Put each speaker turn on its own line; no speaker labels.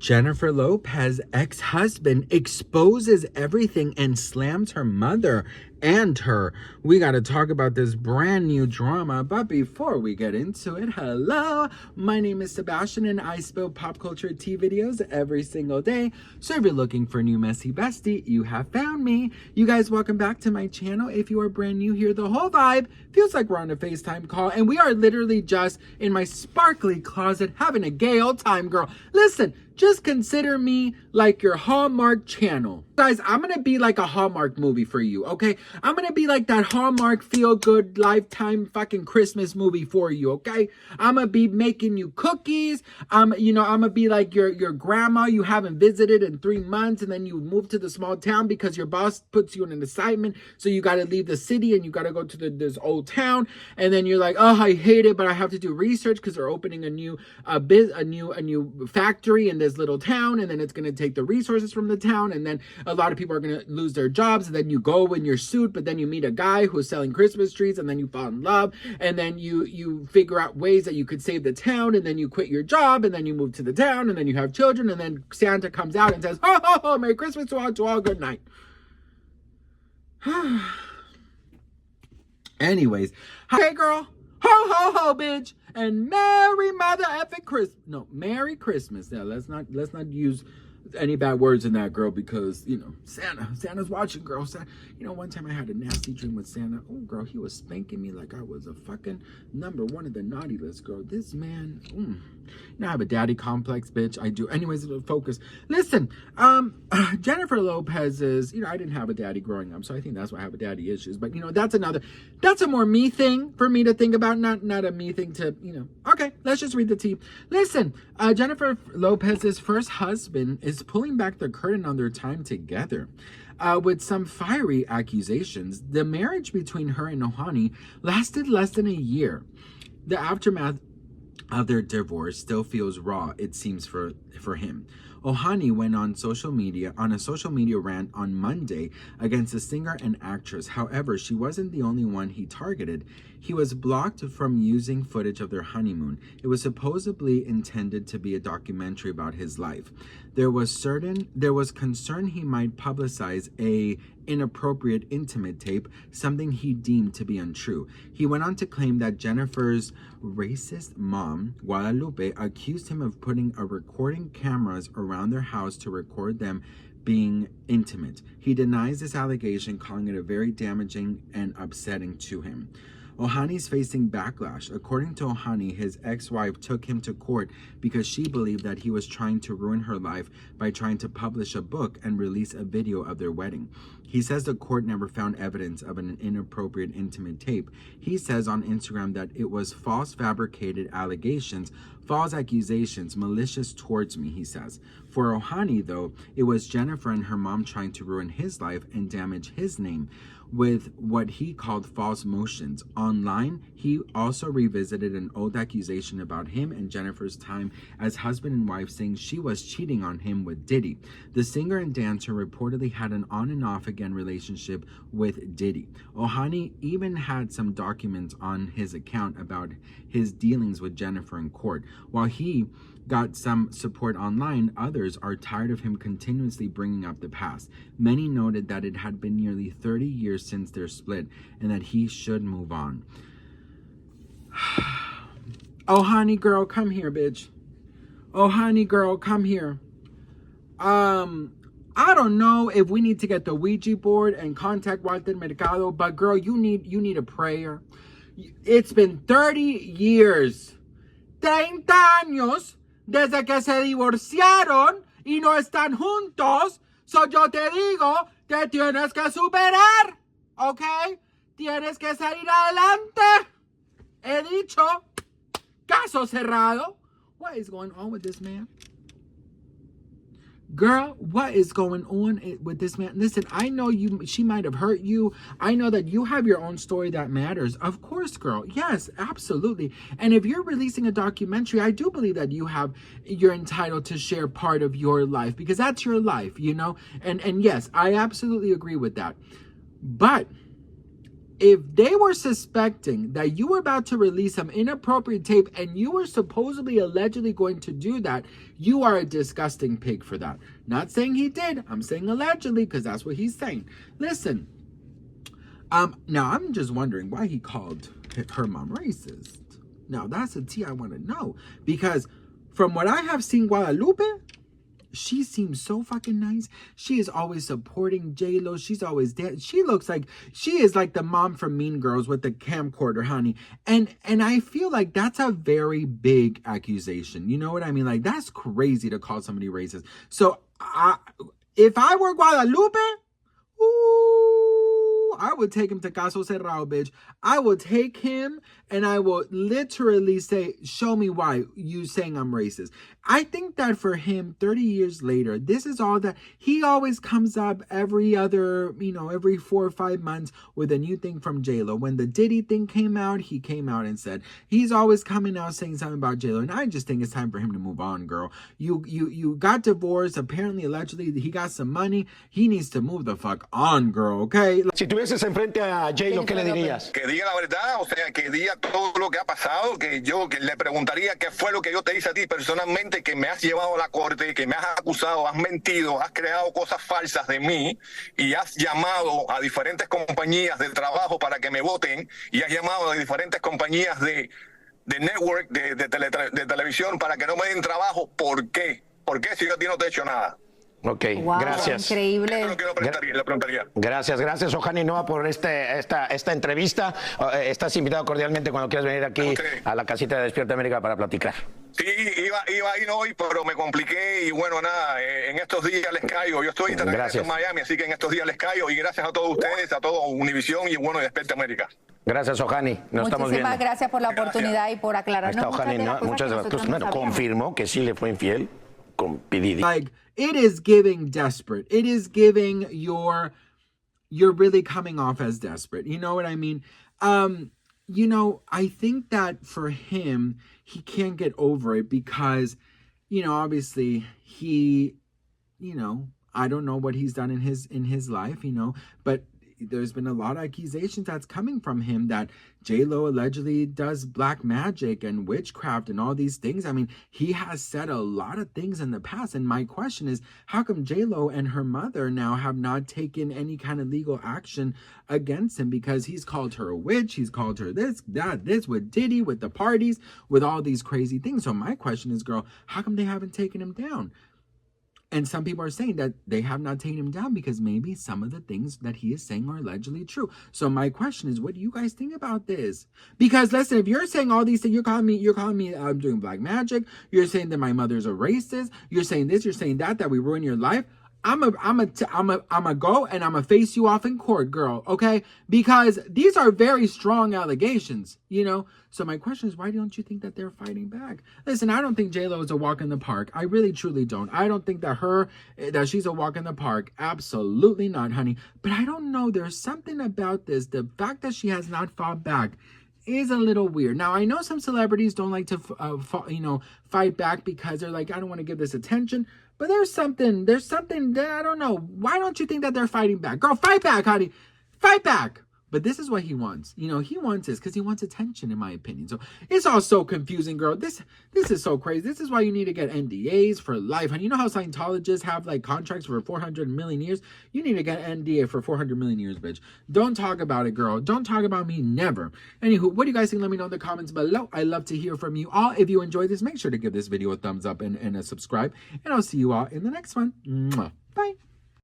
Jennifer Lopez, ex-husband, exposes everything and slams her mother and her. We got to talk about this brand new drama. But before we get into it, hello, my name is Sebastian and I spill pop culture tea videos every single day. So if you're looking for a new messy bestie, you have found me. You guys, welcome back to my channel. If you are brand new here, the whole vibe feels like we're on a FaceTime call and we are literally just in my sparkly closet having a gay old time, girl. Listen, just consider me like your Hallmark channel. Guys, I'm gonna be like a Hallmark movie for you, okay? I'm gonna be like that Hallmark feel-good lifetime fucking Christmas movie for you, okay? I'm gonna be making you cookies. I'm gonna be like your grandma you haven't visited in 3 months, and then you move to the small town because your boss puts you on an assignment, so you gotta leave the city and you gotta go to this old town, and then you're like, oh, I hate it, but I have to do research because they're opening a new factory in this little town, and then it's going to take the resources from the town, and then a lot of people are going to lose their jobs, and then you go in your suit, but then you meet a guy who's selling Christmas trees, and then you fall in love, and then you figure out ways that you could save the town, and then you quit your job, and then you move to the town, and then you have children, and then Santa comes out and says, ho, ho, ho, Merry Christmas to all, good night. Anyways, hey girl, ho, ho, ho, bitch. And Merry Mother effing Christmas. No, Merry Christmas. Yeah, let's not use any bad words in that, girl, because, you know, Santa's watching, girl. One time I had a nasty dream with Santa. Oh, girl, he was spanking me like I was a fucking number one of the naughty list, girl. This man, I have a daddy complex, bitch. I do. Anyways, focus. Listen, Jennifer Lopez is, I didn't have a daddy growing up, so I think that's why I have a daddy issues. But, that's a more me thing for me to think about, not a me thing to, Okay, let's just read the tea. Listen, Jennifer Lopez's first husband is pulling back the curtain on their time together. With some fiery accusations. The marriage between her and Ojani lasted less than a year. The aftermath of their divorce still feels raw, it seems, for him. Ojani went on a social media rant on Monday against the singer and actress. However, she wasn't the only one he targeted. He was blocked from using footage of their honeymoon. It was supposedly intended to be a documentary about his life. There was concern he might publicize a inappropriate intimate tape, something he deemed to be untrue. He went on to claim that Jennifer's racist mom, Guadalupe, accused him of putting a recording cameras around their house to record them being intimate. He denies this allegation, calling it a very damaging and upsetting to him. Ojani's facing backlash. According to Ojani, his ex-wife took him to court because she believed that he was trying to ruin her life by trying to publish a book and release a video of their wedding. He says the court never found evidence of an inappropriate intimate tape. He says on Instagram that it was false fabricated allegations, false accusations, malicious towards me, he says. For Ojani, though, it was Jennifer and her mom trying to ruin his life and damage his name with what he called false motions. Online, he also revisited an old accusation about him and Jennifer's time as husband and wife, saying she was cheating on him with Diddy. The singer and dancer reportedly had an on and off again relationship with Diddy. Ojani even had some documents on his account about his dealings with Jennifer in court. While he got some support online, others are tired of him continuously bringing up the past. Many noted that it had been nearly 30 years since their split and that he should move on. Oh, honey girl, come here, bitch. Oh, honey girl, come here. I don't know if we need to get the Ouija board and contact Walter Mercado, but girl, you need a prayer. It's been 30 years. 30 años desde que se divorciaron y no están juntos. So yo te digo, te tienes que superar, ¿ok? Tienes que salir adelante. He dicho, caso cerrado. What is going on with this man? Girl, what is going on with this man? Listen, I know she might have hurt you. I know that you have your own story that matters. Of course, girl. Yes, absolutely. And if you're releasing a documentary, I do believe that you're entitled to share part of your life because that's your life, And yes, I absolutely agree with that. But if they were suspecting that you were about to release some inappropriate tape and you were supposedly allegedly going to do that, you are a disgusting pig for that. Not saying he did. I'm saying allegedly because that's what he's saying. Listen, now I'm just wondering why he called her mom racist. Now that's a tea I want to know, because from what I have seen Guadalupe, she seems so fucking nice. She is always supporting J-Lo. She's always there. She looks like she is like the mom from Mean Girls with the camcorder, honey. And I feel like that's a very big accusation. You know what I mean? Like, that's crazy to call somebody racist. So if I were Guadalupe, ooh, I would take him to Caso Cerrado, bitch. I will take him and I will literally say, show me why you saying I'm racist. I think that for him, 30 years later, this is all that he always comes up every other, every 4 or 5 months with a new thing from J-Lo. When the Diddy thing came out, he came out and said, he's always coming out saying something about J-Lo. And I just think it's time for him to move on, girl. You got divorced. Apparently, allegedly, he got some money. He needs to move the fuck on, girl, okay?
Si tuvieses enfrente a J-Lo, ¿qué le dirías?
Que diga la verdad, o sea, que diga todo lo que ha pasado, que le preguntaría qué fue lo que yo te hice a ti personalmente, que me has llevado a la corte, que me has acusado, has mentido, has creado cosas falsas de mí y has llamado a diferentes compañías de trabajo para que me voten y has llamado a diferentes compañías de network, de televisión para que no me den trabajo. ¿Por qué? ¿Por qué si yo a ti no te he hecho nada?
Ok,
wow,
gracias.
Increíble.
Eso es lo que le preguntaría.
Gracias, Ojani Noa, por esta entrevista. Estás invitado cordialmente cuando quieras venir aquí a la casita de Despierta América para platicar.
Sí, iba a ir hoy, pero me compliqué y bueno, nada, en estos días les caigo. Yo estoy en Miami, así que en estos días les caigo y gracias a todos ustedes, a todo Univisión y bueno, Despierta América.
Gracias, Ojani. Nos estamos viendo.
Muchísimas gracias por la oportunidad y por aclararnos.
Ojani, muchas gracias. Bueno, confirmó que sí le fue infiel con P.
Like, it is giving desperate. It is giving you're really coming off as desperate. You know what I mean? I think that for him, he can't get over it because, obviously he, I don't know what he's done in his life, but there's been a lot of accusations that's coming from him that J-Lo allegedly does black magic and witchcraft and all these things. I mean, he has said a lot of things in the past. And my question is, how come J-Lo and her mother now have not taken any kind of legal action against him? Because he's called her a witch. He's called her this, that, this with Diddy, with the parties, with all these crazy things. So my question is, girl, how come they haven't taken him down? And some people are saying that they have not taken him down because maybe some of the things that he is saying are allegedly true. So my question is, what do you guys think about this? Because listen, if you're saying all these things, you're calling me I'm doing black magic. You're saying that my mother's a racist. You're saying this, you're saying that we ruin your life. I'm a go and I'm a face you off in court, girl, okay? Because these are very strong allegations, So my question is, why don't you think that they're fighting back? Listen, I don't think J-Lo is a walk in the park. I really, truly don't. I don't think that she's a walk in the park. Absolutely not, honey. But I don't know. There's something about this. The fact that she has not fought back is a little weird. Now, I know some celebrities don't like to, fight back because they're like, I don't want to give this attention. But there's something that I don't know. Why don't you think that they're fighting back? Girl, fight back, honey. Fight back. But this is what he wants. He wants this because he wants attention, in my opinion. So it's all so confusing, girl. This is so crazy. This is why you need to get NDAs for life. And you know how Scientologists have like contracts for 400 million years? You need to get an NDA for 400 million years, bitch. Don't talk about it, girl. Don't talk about me, never. Anywho, what do you guys think? Let me know in the comments below. I love to hear from you all. If you enjoyed this, make sure to give this video a thumbs up and a subscribe. And I'll see you all in the next one. Mwah.